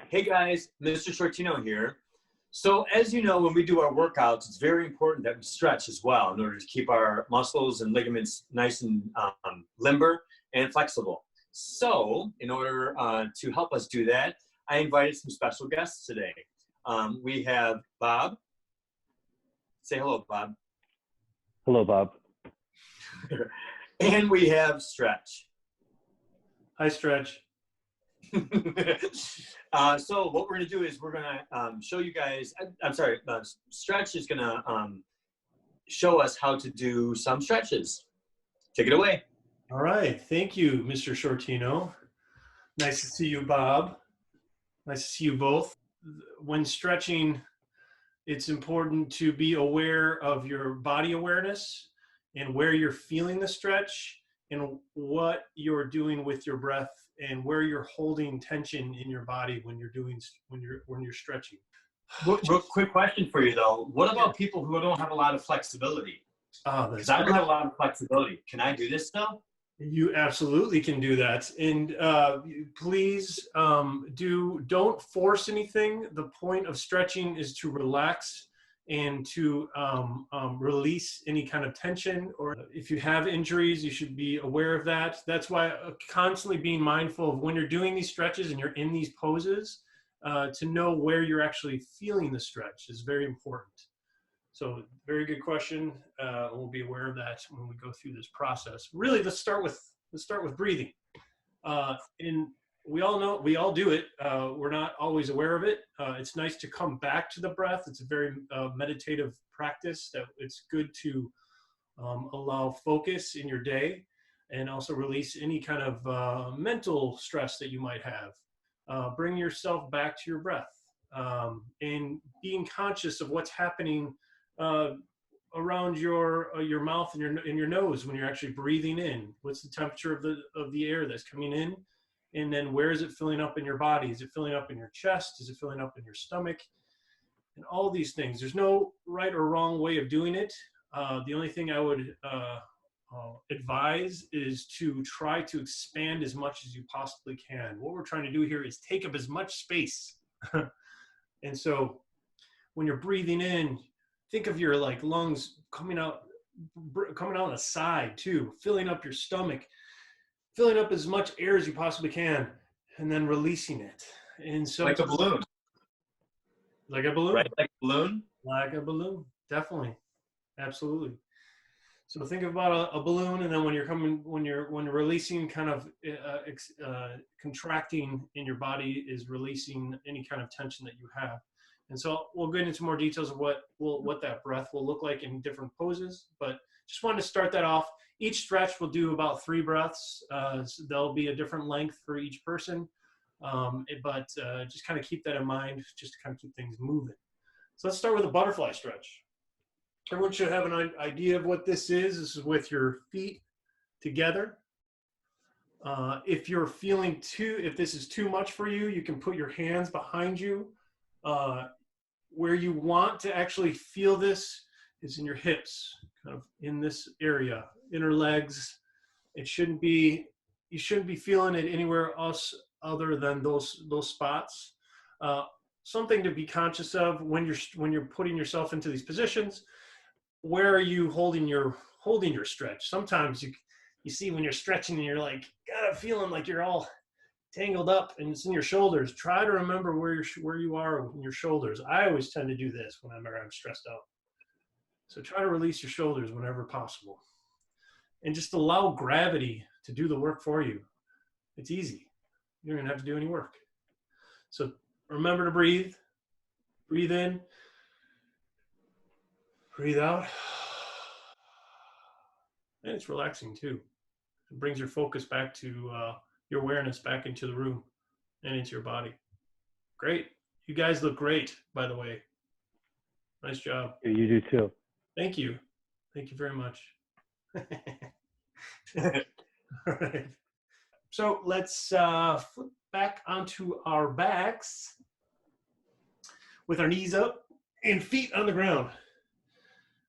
Hey guys, Mr. Shortino here. So as you know, when we do our workouts, it's very important that we stretch as well in order to keep our muscles and ligaments nice and limber and flexible. So in order to help us do that, I invited some special guests today. We have Bob. Say hello, Bob. Hello, Bob. And we have Stretch. Hi, Stretch. So what we're going to do is we're going to show you guys, I'm sorry, Stretch is going to show us how to do some stretches. Take it away. All right. Thank you, Mr. Shortino. Nice to see you, Bob. Nice to see you both. When stretching, it's important to be aware of your body awareness and where you're feeling the stretch and what you're doing with your breath and where you're holding tension in your body when you're stretching. Real quick question for you though. What about people who don't have a lot of flexibility? Because I don't have a lot of flexibility. Can I do this though? You absolutely can do that. And please don't force anything. The point of stretching is to relax and to release any kind of tension, or if you have injuries, you should be aware of that. That's why constantly being mindful of when you're doing these stretches and you're in these poses, to know where you're actually feeling the stretch is very important. So very good question. We'll be aware of that when we go through this process. Really, let's start with breathing. And we all do it. We're not always aware of it. It's nice to come back to the breath. It's a very meditative practice that it's good to allow focus in your day and also release any kind of mental stress that you might have. Bring yourself back to your breath and being conscious of what's happening around your mouth and your nose when you're actually breathing in. What's the temperature of the air that's coming in? And then where is it filling up in your body? Is it filling up in your chest? Is it filling up in your stomach? And all these things. There's no right or wrong way of doing it. The only thing I would advise is to try to expand as much as you possibly can. What we're trying to do here is take up as much space. And so when you're breathing in, think of your lungs coming out on the side too, filling up your stomach, filling up as much air as you possibly can, and then releasing it. And so like a balloon. Like a balloon. Right, like a balloon? Like a balloon, definitely. Absolutely. So think about a balloon, and then when you're releasing, kind of contracting in your body is releasing any kind of tension that you have. And so we'll get into more details of what that breath will look like in different poses, but just wanted to start that off. Each stretch will do about 3 breaths. So there'll be a different length for each person, but just kind of keep that in mind, just to kind of keep things moving. So let's start with a butterfly stretch. Everyone should have an idea of what this is. This is with your feet together. If you're feeling if this is too much for you, you can put your hands behind you. Where you want to actually feel this is in your hips, kind of in this area, inner legs. You shouldn't be feeling it anywhere else other than those spots. Something to be conscious of when you're putting yourself into these positions. Where are you holding your stretch? Sometimes you see when you're stretching and you're like kind of feeling like you're all tangled up and it's in your shoulders. Try to remember where you are in your shoulders. I always tend to do this whenever I'm stressed out. So try to release your shoulders whenever possible. And just allow gravity to do the work for you. It's easy. You don't even have to do any work. So remember to breathe. Breathe in. Breathe out. And it's relaxing too. It brings your focus back to your awareness back into the room and into your body. Great. You guys look great, by the way. Nice job. You do too. Thank you. Thank you very much. All right. So let's flip back onto our backs with our knees up and feet on the ground.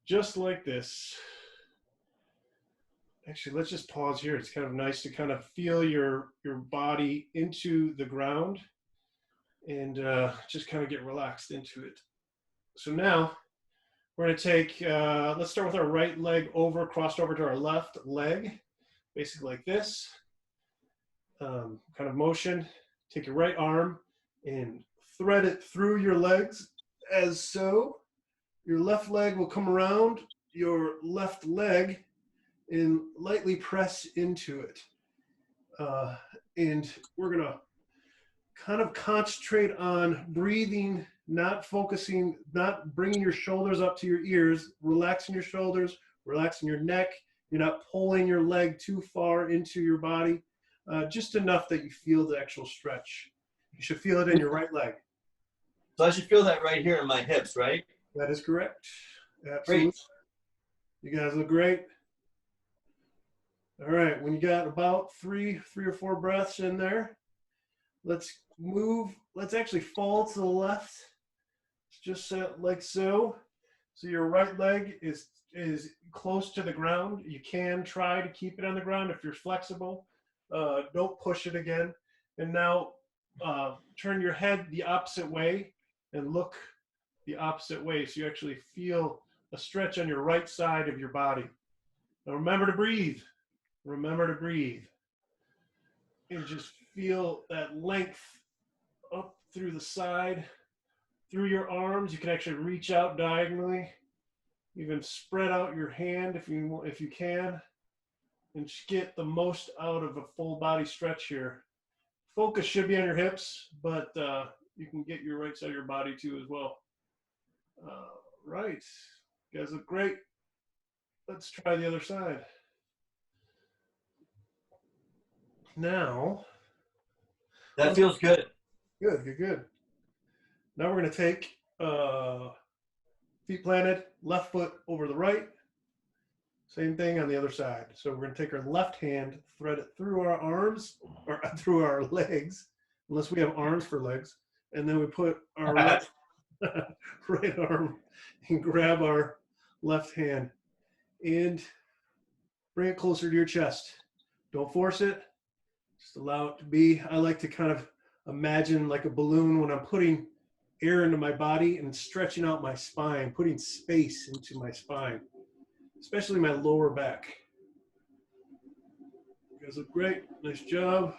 Just like this. Actually, let's just pause here. It's kind of nice to kind of feel your body into the ground and just kind of get relaxed into it. So now we're going to take, let's start with our right leg crossed over to our left leg, basically like this. Kind of motion. Take your right arm and thread it through your legs as so. Your left leg will come around your left leg and lightly press into it. And we're going to kind of concentrate on breathing, not focusing, not bringing your shoulders up to your ears, relaxing your shoulders, relaxing your neck. You're not pulling your leg too far into your body, just enough that you feel the actual stretch. You should feel it in your right leg. So I should feel that right here in my hips, right? That is correct. Absolutely. Great. You guys look great. All right, when you got about three or four breaths in there, let's move. Let's actually fall to the left, just like so. So your right leg is close to the ground. You can try to keep it on the ground if you're flexible. Don't push it again. And now turn your head the opposite way and look the opposite way, so you actually feel a stretch on your right side of your body. Now remember to breathe. Remember to breathe. And just feel that length up through the side, through your arms. You can actually reach out diagonally. Even spread out your hand if you can, and just get the most out of a full body stretch here. Focus should be on your hips, but you can get your right side of your body too as well. Right, you guys look great. Let's try the other side. Now, that feels good. Good. Now we're going to take feet planted, left foot over the right. Same thing on the other side. So we're going to take our left hand, thread it through our arms, or through our legs, unless we have arms for legs. And then we put our right arm and grab our left hand and bring it closer to your chest. Don't force it. Just allow it to be. I like to kind of imagine like a balloon when I'm putting air into my body and stretching out my spine, putting space into my spine, especially my lower back. You guys look great. Nice job.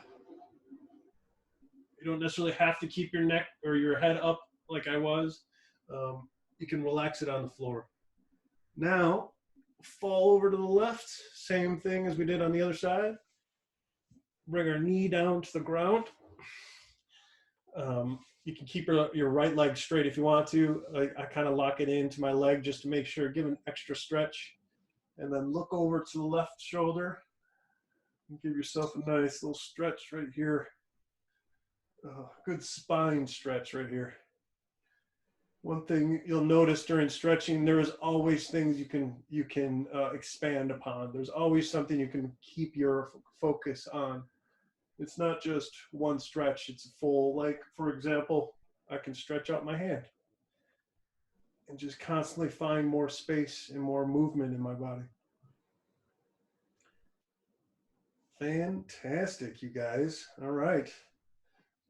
You don't necessarily have to keep your neck or your head up like I was. You can relax it on the floor. Now, fall over to the left. Same thing as we did on the other side. Bring our knee down to the ground. You can keep your right leg straight if you want to. I kind of lock it into my leg just to make sure, give an extra stretch. And then look over to the left shoulder. And give yourself a nice little stretch right here. Good spine stretch right here. One thing you'll notice during stretching, there is always things you can expand upon. There's always something you can keep your focus on. It's not just one stretch, it's a full, like for example, I can stretch out my hand and just constantly find more space and more movement in my body. Fantastic, you guys. All right.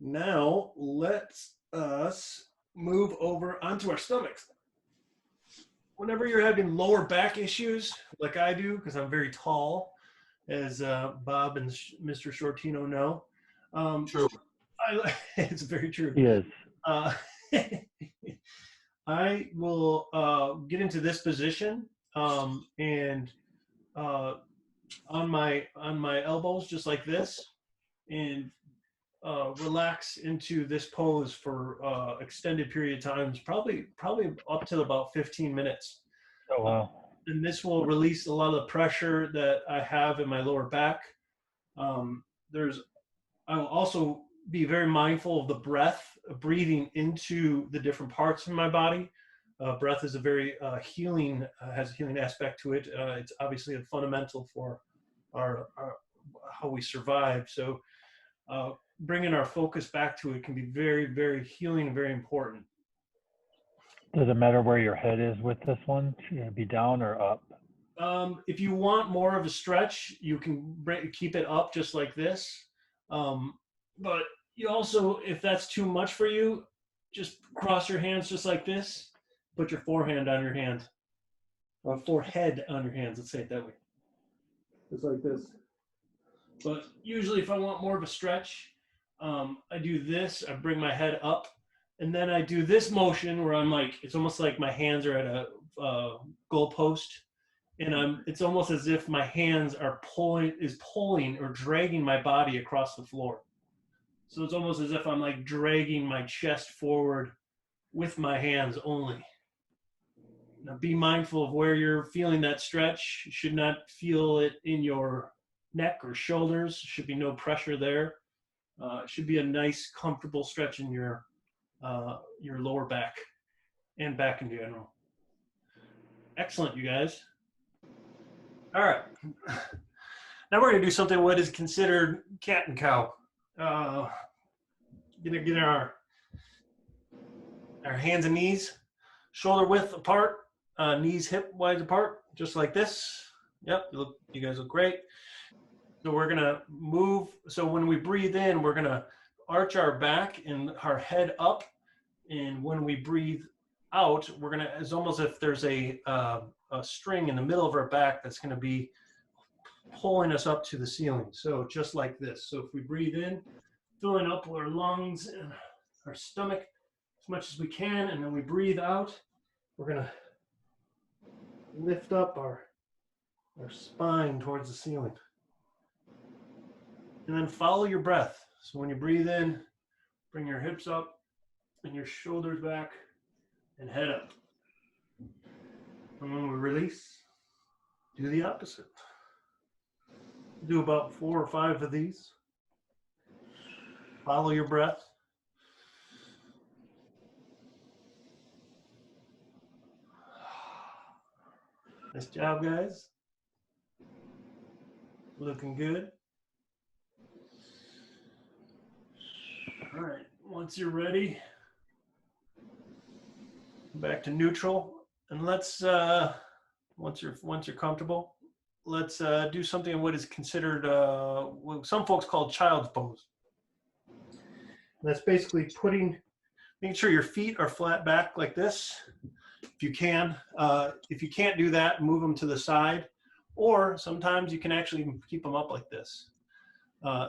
Now let's us move over onto our stomachs. Whenever you're having lower back issues, like I do, because I'm very tall, as Bob and Mr. Shortino know. True. It's very true. Yes. I will get into this position and on my elbows, just like this, and relax into this pose for extended period of times, probably up to about 15 minutes. Oh, wow. And this will release a lot of the pressure that I have in my lower back. I will also be very mindful of the breath, breathing into the different parts of my body. Breath is a very healing, has a healing aspect to it. It's obviously a fundamental for our how we survive. So bringing our focus back to it can be very, very healing and very important. Does it matter where your head is with this one? Should it be down or up? If you want more of a stretch, you can keep it up just like this. But You also, if that's too much for you, just cross your hands just like this. Put your forehand on your hand, or forehead on your hands. Let's say it that way. Just like this. But usually, if I want more of a stretch, I do this. I bring my head up, and then I do this motion where I'm like, it's almost like my hands are at a goalpost, and it's almost as if my hands are pulling or dragging my body across the floor. So it's almost as if I'm like dragging my chest forward with my hands only. Now be mindful of where you're feeling that stretch. You should not feel it in your neck or shoulders. Should be no pressure there. It should be a nice, comfortable stretch in your lower back and back in general. Excellent, you guys. All right. Now we're going to do something what is considered cat and cow. Gonna get our hands and knees shoulder width apart, knees hip wide apart, just like this. Yep, you guys look great. So we're gonna move. So when we breathe in, we're gonna arch our back and our head up, and when we breathe out, we're gonna. It's almost if there's a string in the middle of our back that's gonna be pulling us up to the ceiling. So just like this. So if we breathe in, filling up our lungs and our stomach as much as we can, and then we breathe out, we're gonna lift up our spine towards the ceiling. And then follow your breath. So when you breathe in, bring your hips up and your shoulders back and head up. And when we release, do the opposite. Do about 4 or 5 of these. Follow your breath. Nice job, guys. Looking good. All right, once you're ready, back to neutral, and let's once you're comfortable, let's do something what is considered what some folks call child's pose. And that's basically making sure your feet are flat back like this, if you can. If you can't do that, move them to the side, or sometimes you can actually keep them up like this.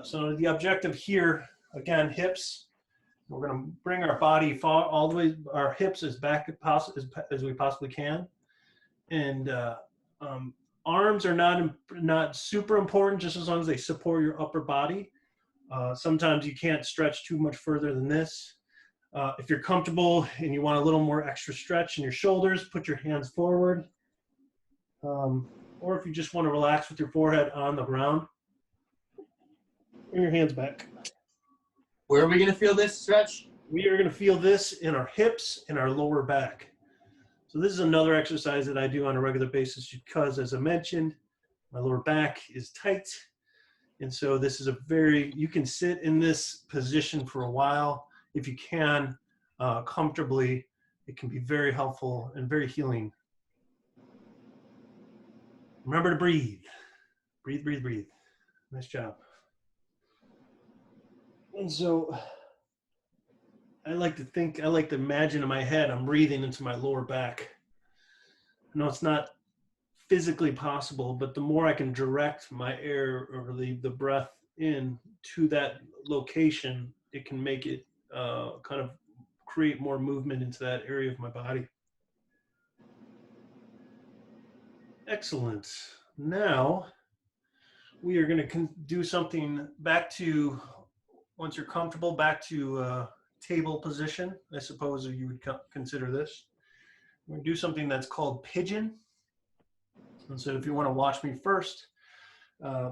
So the objective here, again, hips. We're going to bring our body far, all the way, our hips as back as we possibly can. And arms are not super important, just as long as they support your upper body. Sometimes you can't stretch too much further than this. If you're comfortable and you want a little more extra stretch in your shoulders, put your hands forward. Or if you just want to relax with your forehead on the ground, bring your hands back. Where are we going to feel this stretch? We are going to feel this in our hips and our lower back. So this is another exercise that I do on a regular basis because, as I mentioned, my lower back is tight. And so this is you can sit in this position for a while. If you can, comfortably, it can be very helpful and very healing. Remember to breathe. Breathe, breathe, breathe. Nice job. And so I like to imagine in my head, I'm breathing into my lower back. No, it's not physically possible, but the more I can direct my air or the breath in to that location, it can make it kind of create more movement into that area of my body. Excellent. Now we are going to do something back to, once you're comfortable, back to table position. I suppose you would consider this. We're going to do something that's called pigeon. And so if you want to watch me first,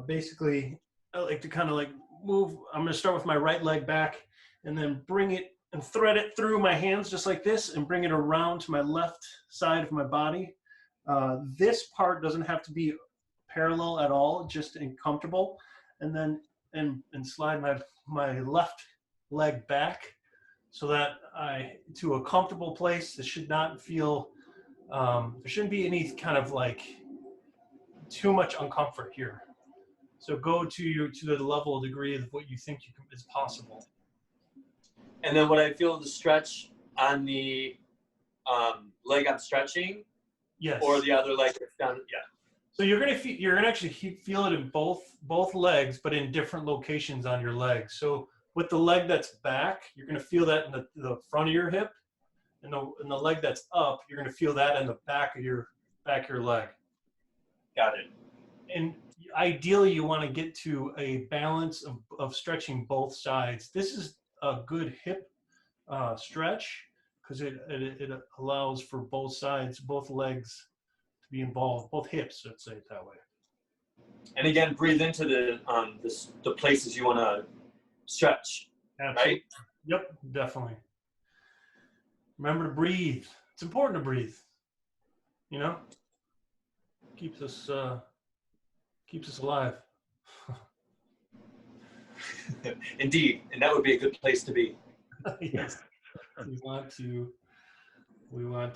basically I like to kind of like move. I'm going to start with my right leg back and then bring it and thread it through my hands just like this and bring it around to my left side of my body. This part doesn't have to be parallel at all, just comfortable. And then and slide my left leg back so that to a comfortable place. This should not feel, there shouldn't be any kind of like too much uncomfort here. So go to the level of degree of what you think is possible. And then would I feel the stretch on the leg I'm stretching, Yes. or the other leg that's down? Yeah. So you're gonna actually feel it in both legs, but in different locations on your legs. So with the leg that's back, you're gonna feel that in the front of your hip, and the leg that's up, you're gonna feel that in the back of your leg. Got it. And ideally, you want to get to a balance of stretching both sides. This is a good hip stretch because it allows for both sides, both legs to be involved, both hips, let's say it that way. And again, breathe into the places you want to stretch. Absolutely. Right? Yep, definitely. Remember to breathe. It's important to breathe. You know, keeps us alive. Indeed, and that would be a good place to be. Yes, we want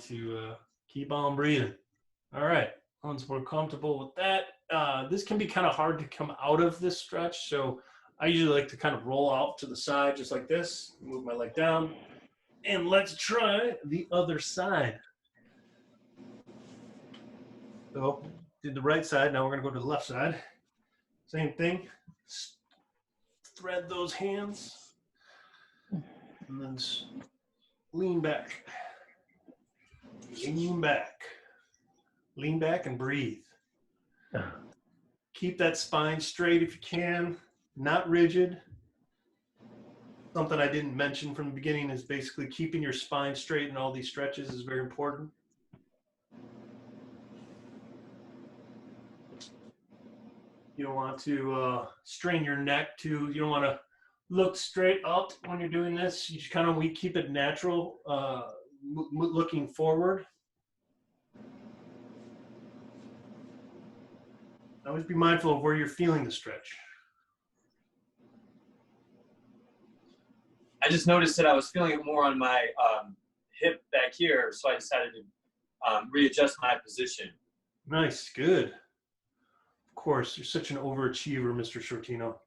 to keep on breathing. All right, once we're comfortable with that, this can be kind of hard to come out of this stretch. So I usually like to kind of roll out to the side just like this, move my leg down, and let's try the other side. So did the right side, now we're gonna go to the left side. Same thing, thread those hands, and then lean back. Lean back. Lean back and breathe. Keep that spine straight if you can, not rigid. Something I didn't mention from the beginning is basically keeping your spine straight in all these stretches is very important. You don't want to strain your neck too. You don't want to look straight up when you're doing this. You just we keep it natural, looking forward. Always be mindful of where you're feeling the stretch. I just noticed that I was feeling it more on my hip back here, so I decided to readjust my position. Nice, good. Of course, you're such an overachiever, Mr. Shortino.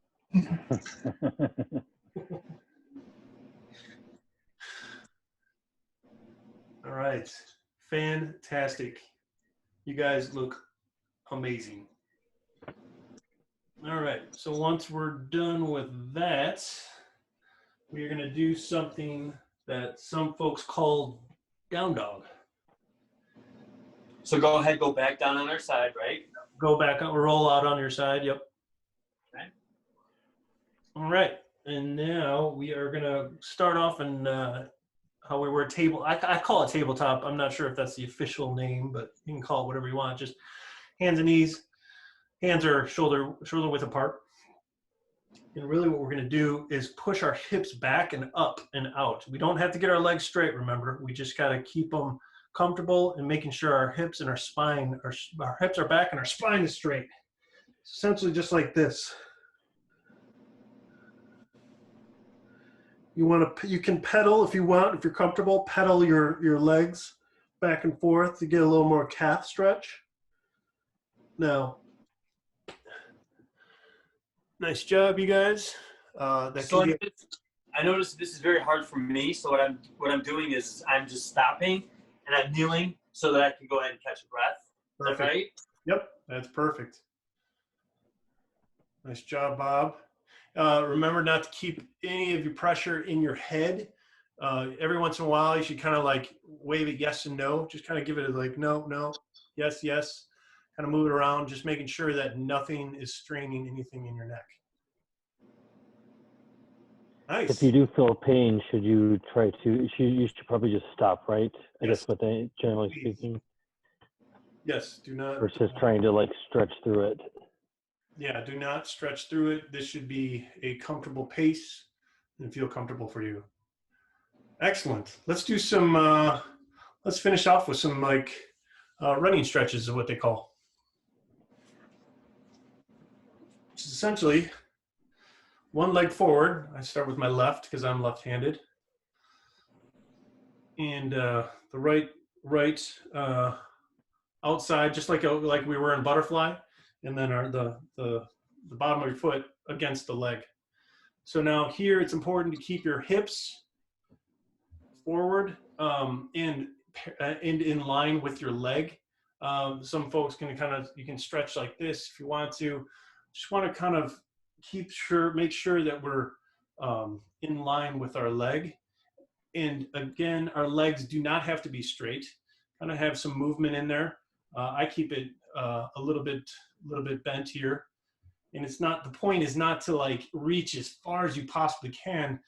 All right, fantastic. You guys look amazing. All right, so once we're done with that, we're gonna do something that some folks call down dog. So go ahead, go back down on our side, right? Go back up, roll out on your side, yep. Okay. All right, and now we are gonna start off in how we were table. I call it tabletop. I'm not sure if that's the official name, but you can call it whatever you want. Just hands and knees. Hands are shoulder width apart. And really what we're going to do is push our hips back and up and out. We don't have to get our legs straight, remember. We just got to keep them comfortable and making sure our hips and our spine, our hips are back and our spine is straight. Essentially just like this. You can pedal if you want, if you're comfortable, pedal your legs back and forth to get a little more calf stretch. Now, nice job, you guys. I noticed this is very hard for me. So what I'm doing is I'm just stopping and I'm kneeling so that I can go ahead and catch a breath. Perfect. Is that right? Yep, that's perfect. Nice job, Bob. Remember not to keep any of your pressure in your head. Every once in a while, you should kind of like wave it yes and no. Just kind of give it like no, no, yes, yes. Kind of move it around, just making sure that nothing is straining anything in your neck. Nice. If you do feel pain, you should probably just stop, right? I guess what they generally speaking. Yes, do not. Versus trying to like stretch through it. Yeah, do not stretch through it. This should be a comfortable pace and feel comfortable for you. Excellent. Let's do some, let's finish off with some like running stretches is what they call. Which is essentially one leg forward. I start with my left because I'm left-handed. And the right outside, just like we were in butterfly. And then the bottom of your foot against the leg. So now here it's important to keep your hips forward and in line with your leg. Some folks can you can stretch like this if you want to. Just want to kind of make sure that we're in line with our leg. And again, our legs do not have to be straight. Kind of have some movement in there. I keep it a little bit bent here. And the point is not to like reach as far as you possibly can.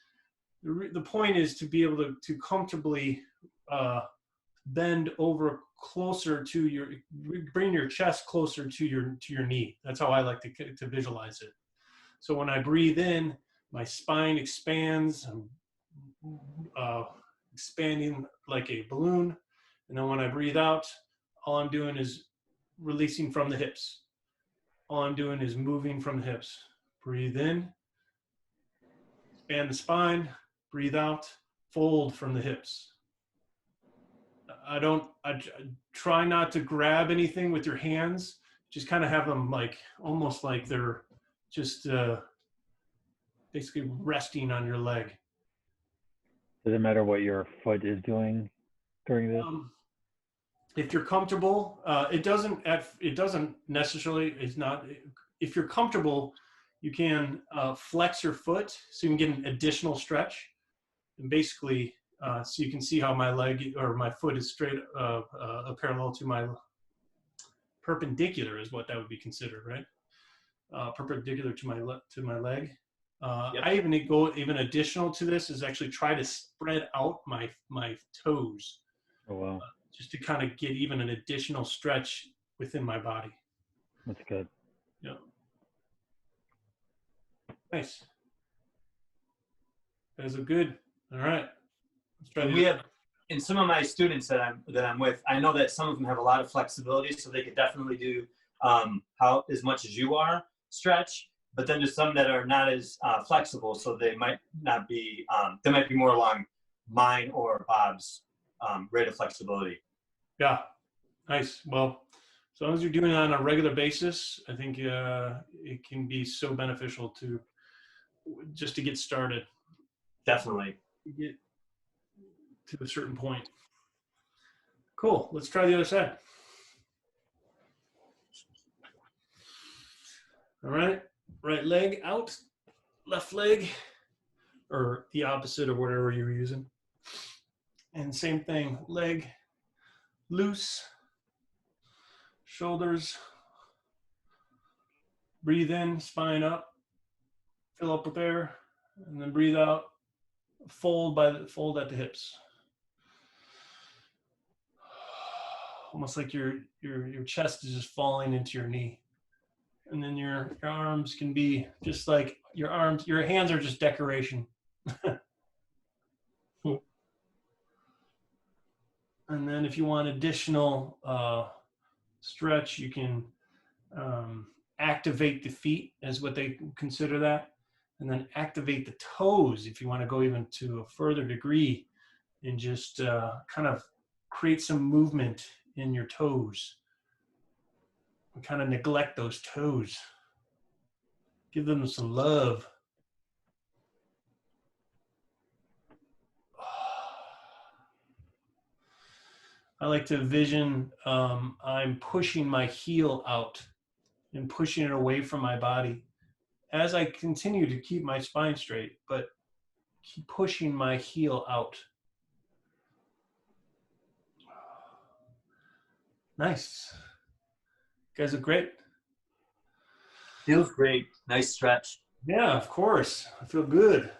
The point is to be able to comfortably bend over closer to bring your chest closer to your knee. That's how I like to visualize it. So when I breathe in, my spine expands. I'm expanding like a balloon. And then when I breathe out, all I'm doing is releasing from the hips. All I'm doing is moving from the hips. Breathe in, expand the spine, breathe out, fold from the hips. I try not to grab anything with your hands. Just kind of have them like, almost like they're just basically resting on your leg. Does it matter what your foot is doing during this? If you're comfortable, it doesn't necessarily, if you're comfortable, you can flex your foot so you can get an additional stretch. And basically, so you can see how my leg or my foot is straight, parallel to my, perpendicular is what that would be considered, right? Perpendicular to my leg. Yep. I even go additional to this is actually try to spread out my toes. Oh, wow. Just to kind of get even an additional stretch within my body. That's good. Yeah. Nice. Those are good. All right. Let's try. We have, in some of my students that I'm with, I know that some of them have a lot of flexibility, so they could definitely do as much as you are stretch. But then there's some that are not as flexible, so they might not be. They might be more along mine or Bob's rate of flexibility. Yeah, nice. Well, as long as you're doing it on a regular basis, I think it can be so beneficial to get started. Definitely. Get to a certain point. Cool. Let's try the other side. All right. Right leg out, left leg, or the opposite of whatever you're using. And same thing, leg loose, shoulders, breathe in, spine up, fill up with air, and then breathe out, fold at the hips. Almost like your chest is just falling into your knee. And then your arms can be just like your hands are just decoration. And then if you want additional stretch, you can activate the feet as what they consider that. And then activate the toes if you want to go even to a further degree and just kind of create some movement in your toes. And kind of neglect those toes. Give them some love. I like to envision I'm pushing my heel out and pushing it away from my body as I continue to keep my spine straight, but keep pushing my heel out. Nice. You guys are great. Feels great. Nice stretch. Yeah, of course. I feel good.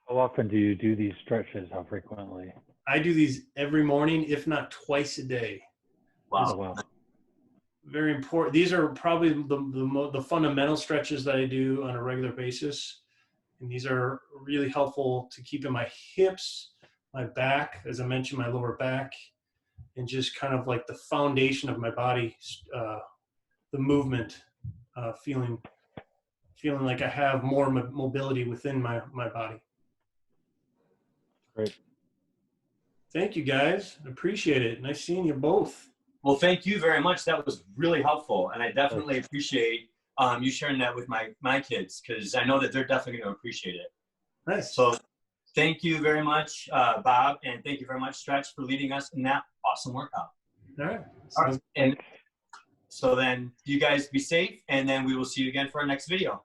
How often do you do these stretches? How frequently? I do these every morning, if not twice a day. Wow. Oh, wow. Very important. These are probably the fundamental stretches that I do on a regular basis. And these are really helpful to keep in my hips, my back, as I mentioned, my lower back, and just kind of like the foundation of my body, the movement, feeling like I have more mobility within my body. Great. Thank you, guys. I appreciate it. Nice seeing you both. Well, thank you very much. That was really helpful. And I definitely appreciate you sharing that with my kids, because I know that they're definitely going to appreciate it. Nice. So Thank you very much, Bob, and thank you very much, Stretch, for leading us in that awesome workout. All right. All right. And so then you guys be safe, and then we will see you again for our next video.